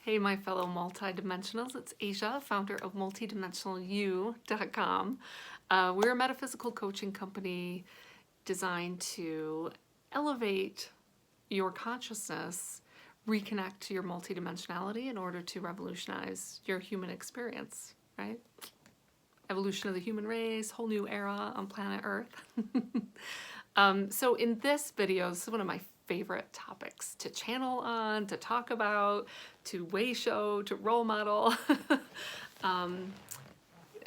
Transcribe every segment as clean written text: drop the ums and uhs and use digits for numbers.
Hey, my fellow multidimensionals, it's Asia, founder of multidimensionalu.com. We're a metaphysical coaching company designed to elevate your consciousness, reconnect to your multidimensionality in order to revolutionize your human experience, right? Evolution of the human race, whole new era on planet Earth. So in this video, this is one of my favorite topics to channel on, to talk about, to way show, to role model. A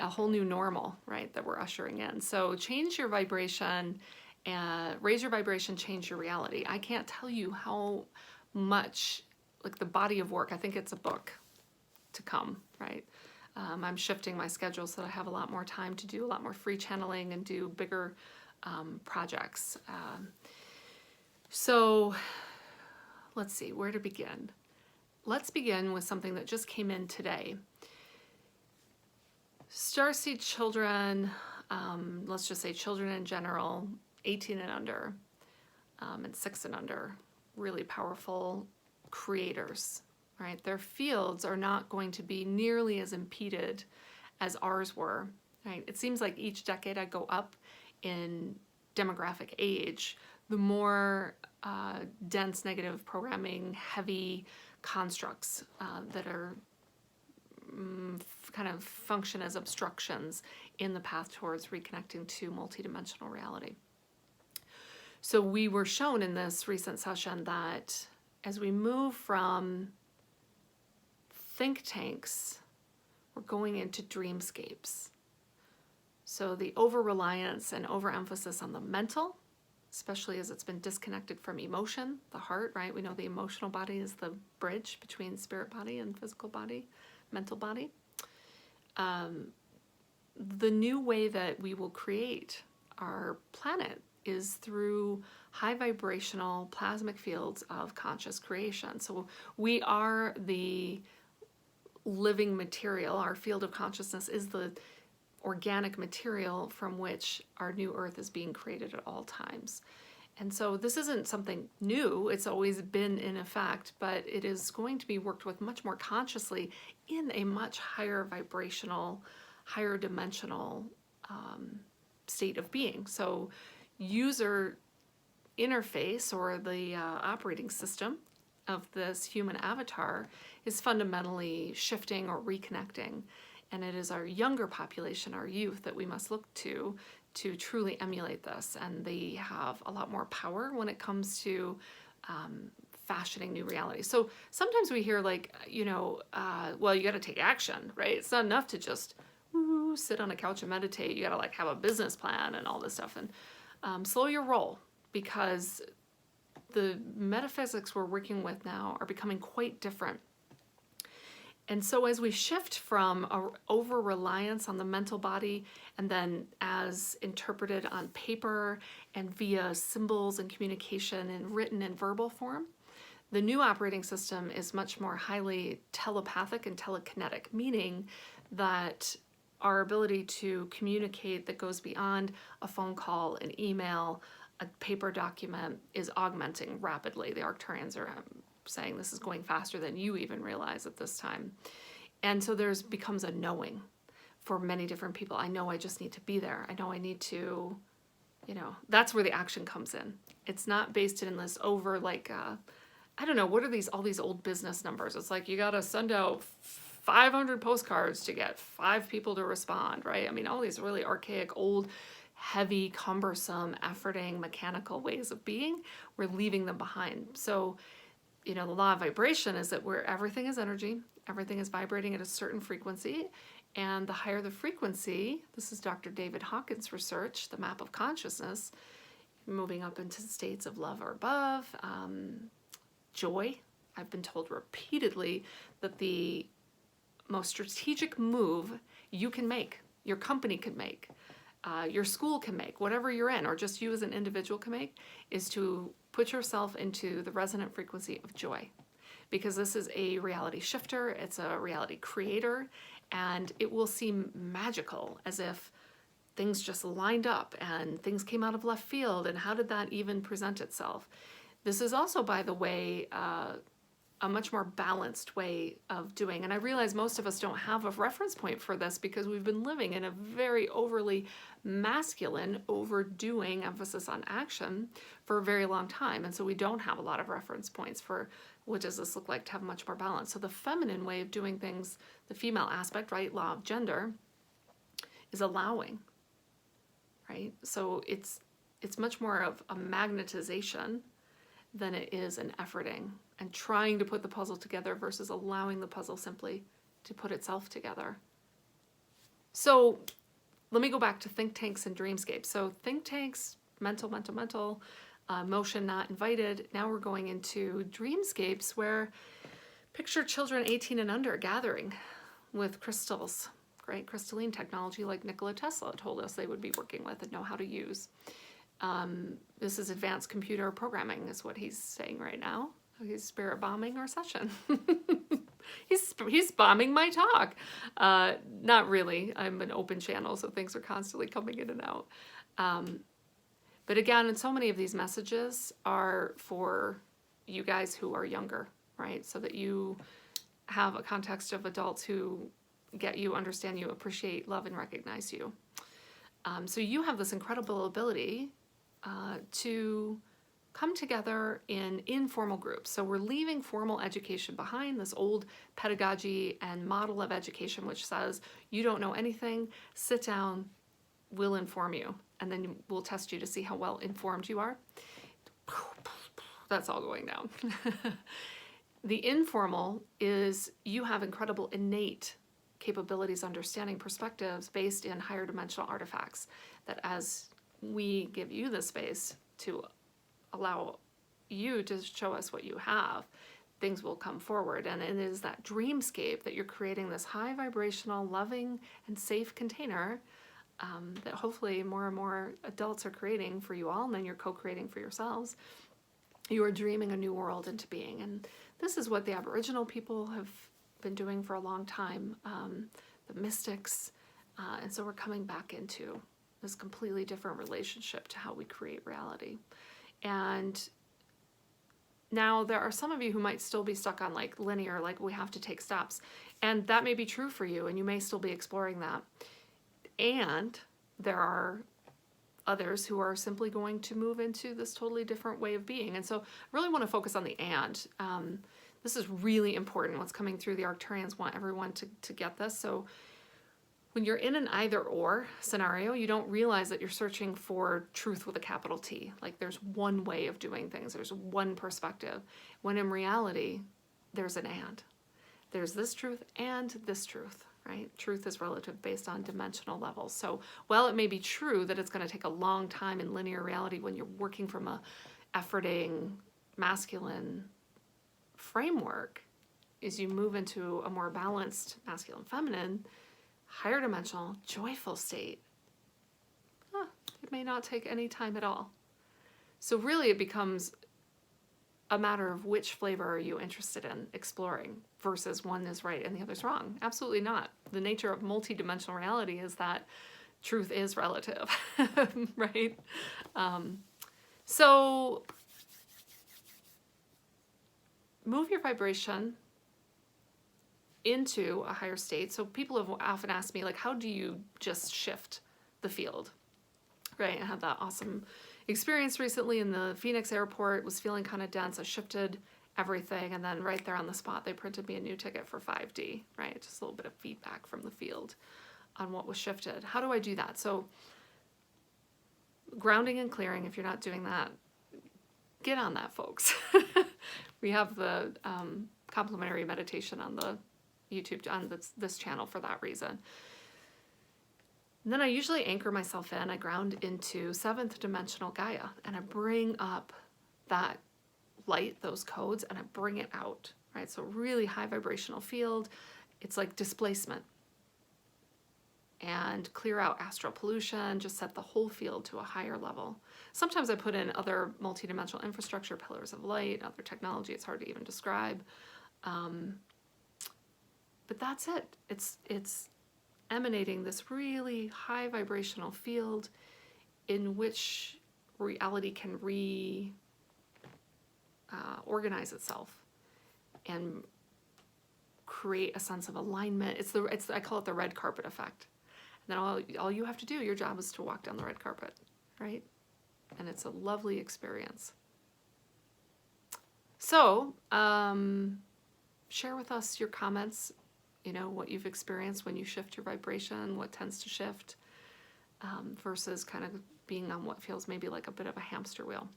whole new normal, right, that we're ushering in. So change your vibration, raise your vibration, change your reality. I can't tell you how much, like the body of work, I think it's a book to come, right? I'm shifting my schedule so that I have a lot more time to do a lot more free channeling and do bigger projects. So let's see, where to begin? Let's begin with something that just came in today. Starseed children, let's just say children in general, 18 and under, and 6 and under, really powerful creators, right? Their fields are not going to be nearly as impeded as ours were, right? It seems like each decade I go up in demographic age, the more dense negative programming, heavy constructs that are kind of function as obstructions in the path towards reconnecting to multidimensional reality. So we were shown in this recent session that as we move from think tanks, we're going into dreamscapes. So the over-reliance and overemphasis on the mental, especially as it's been disconnected from emotion, the heart, right? We know the emotional body is the bridge between spirit body and physical body, mental body. The new way that we will create our planet is through high vibrational plasmic fields of conscious creation. So we are the living material. Our field of consciousness is the organic material from which our new earth is being created at all times. And so this isn't something new, it's always been in effect, but it is going to be worked with much more consciously in a much higher vibrational, higher dimensional state of being. So user interface, or the operating system of this human avatar, is fundamentally shifting or reconnecting. And it is our younger population, our youth, that we must look to truly emulate this. And they have a lot more power when it comes to fashioning new reality. So sometimes we hear like, well, you got to take action, right? It's not enough to just sit on a couch and meditate. You got to like have a business plan and all this stuff. And slow your roll, because the metaphysics we're working with now are becoming quite different. And so as we shift from a over-reliance on the mental body, and then as interpreted on paper and via symbols and communication in written and verbal form, the new operating system is much more highly telepathic and telekinetic, meaning that our ability to communicate that goes beyond a phone call, an email, a paper document is augmenting rapidly. The Arcturians are saying this is going faster than you even realize at this time. And so there's becomes a knowing for many different people. I know I just need to be there. I know I need to, that's where the action comes in. It's not based in this over like, I don't know, what are all these old business numbers? It's like you got to send out 500 postcards to get 5 people to respond, right? I mean, all these really archaic, old, heavy, cumbersome, efforting, mechanical ways of being, we're leaving them behind. So the law of vibration is that where everything is energy, everything is vibrating at a certain frequency, and the higher the frequency, this is Dr. David Hawkins' research, the map of consciousness, moving up into states of love or above, joy. I've been told repeatedly that the most strategic move you can make, your company can make, your school can make, whatever you're in, or just you as an individual can make, is to put yourself into the resonant frequency of joy. Because this is a reality shifter, it's a reality creator, and it will seem magical, as if things just lined up and things came out of left field, and how did that even present itself? This is also, by the way, a much more balanced way of doing. And I realize most of us don't have a reference point for this because we've been living in a very overly masculine, overdoing emphasis on action for a very long time. And so we don't have a lot of reference points for what does this look like to have much more balance. So the feminine way of doing things, the female aspect, right, law of gender, is allowing, right? So it's much more of a magnetization than it is an efforting and trying to put the puzzle together versus allowing the puzzle simply to put itself together. So let me go back to think tanks and dreamscapes. So think tanks, mental, motion not invited. Now we're going into dreamscapes where picture children 18 and under gathering with crystals, great crystalline technology like Nikola Tesla told us they would be working with and know how to use. This is advanced computer programming is what he's saying right now. He's spirit bombing our session. He's bombing my talk. Not really. I'm an open channel, so things are constantly coming in and out. But again, and so many of these messages are for you guys who are younger, right? So that you have a context of adults who get you, understand you, appreciate, love, and recognize you. So you have this incredible ability to come together in informal groups. So we're leaving formal education behind, this old pedagogy and model of education, which says, you don't know anything, sit down, we'll inform you, and then we'll test you to see how well informed you are. That's all going down. The informal is you have incredible innate capabilities, understanding, perspectives based in higher dimensional artifacts that as we give you the space to allow you to show us what you have, things will come forward. And it is that dreamscape that you're creating, this high vibrational, loving, and safe container that hopefully more and more adults are creating for you all, and then you're co-creating for yourselves. You are dreaming a new world into being. And this is what the Aboriginal people have been doing for a long time, the mystics. And so we're coming back into this completely different relationship to how we create reality. And now there are some of you who might still be stuck on like linear, like we have to take steps. And that may be true for you, and you may still be exploring that. And there are others who are simply going to move into this totally different way of being. And so I really want to focus on the and. This is really important. What's coming through, the Arcturians want everyone to get this. So when you're in an either or scenario, you don't realize that you're searching for truth with a capital T. Like there's one way of doing things. There's one perspective. When in reality, there's an and. There's this truth and this truth, right? Truth is relative based on dimensional levels. So while it may be true that it's going to take a long time in linear reality when you're working from a efforting masculine framework, as you move into a more balanced masculine feminine, higher dimensional, joyful state, it may not take any time at all. So really it becomes a matter of which flavor are you interested in exploring versus one is right and the other's wrong. Absolutely not. The nature of multidimensional reality is that truth is relative, right? So move your vibration into a higher state. So people have often asked me, like, how do you just shift the field? Right? I had that awesome experience recently in the Phoenix airport, was feeling kind of dense. I shifted everything, and then right there on the spot, they printed me a new ticket for 5D, right? Just a little bit of feedback from the field on what was shifted. How do I do that? So grounding and clearing, if you're not doing that, get on that, folks. We have the complimentary meditation on the YouTube, on this channel for that reason. And then I usually anchor myself in, I ground into 7th dimensional Gaia, and I bring up that light, those codes, and I bring it out, right? So really high vibrational field. It's like displacement. And clear out astral pollution, just set the whole field to a higher level. Sometimes I put in other multidimensional infrastructure, pillars of light, other technology, it's hard to even describe. But that's it. It's emanating this really high vibrational field in which reality can organize itself. and create a sense of alignment. I call it the red carpet effect. And then all you have to do, your job is to walk down the red carpet, right? And it's a lovely experience. So, share with us your comments, what you've experienced when you shift your vibration, what tends to shift, versus kind of being on what feels maybe like a bit of a hamster wheel.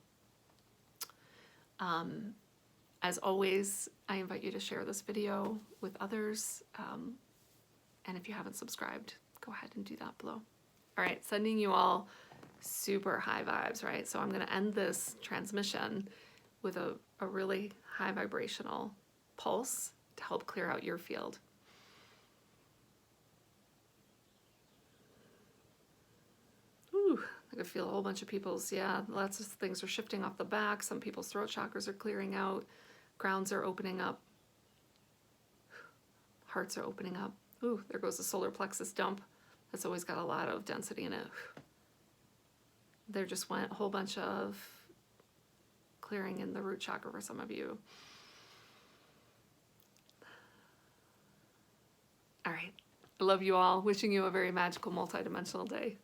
As always, I invite you to share this video with others. And if you haven't subscribed, go ahead and do that below. All right, sending you all super high vibes, right? So I'm going to end this transmission with a really high vibrational pulse to help clear out your field. Ooh, I can feel a whole bunch of people's, lots of things are shifting off the back. Some people's throat chakras are clearing out. Grounds are opening up. Hearts are opening up. Ooh, there goes the solar plexus dump. That's always got a lot of density in it. There just went a whole bunch of clearing in the root chakra for some of you. All right. I love you all. Wishing you a very magical, multidimensional day.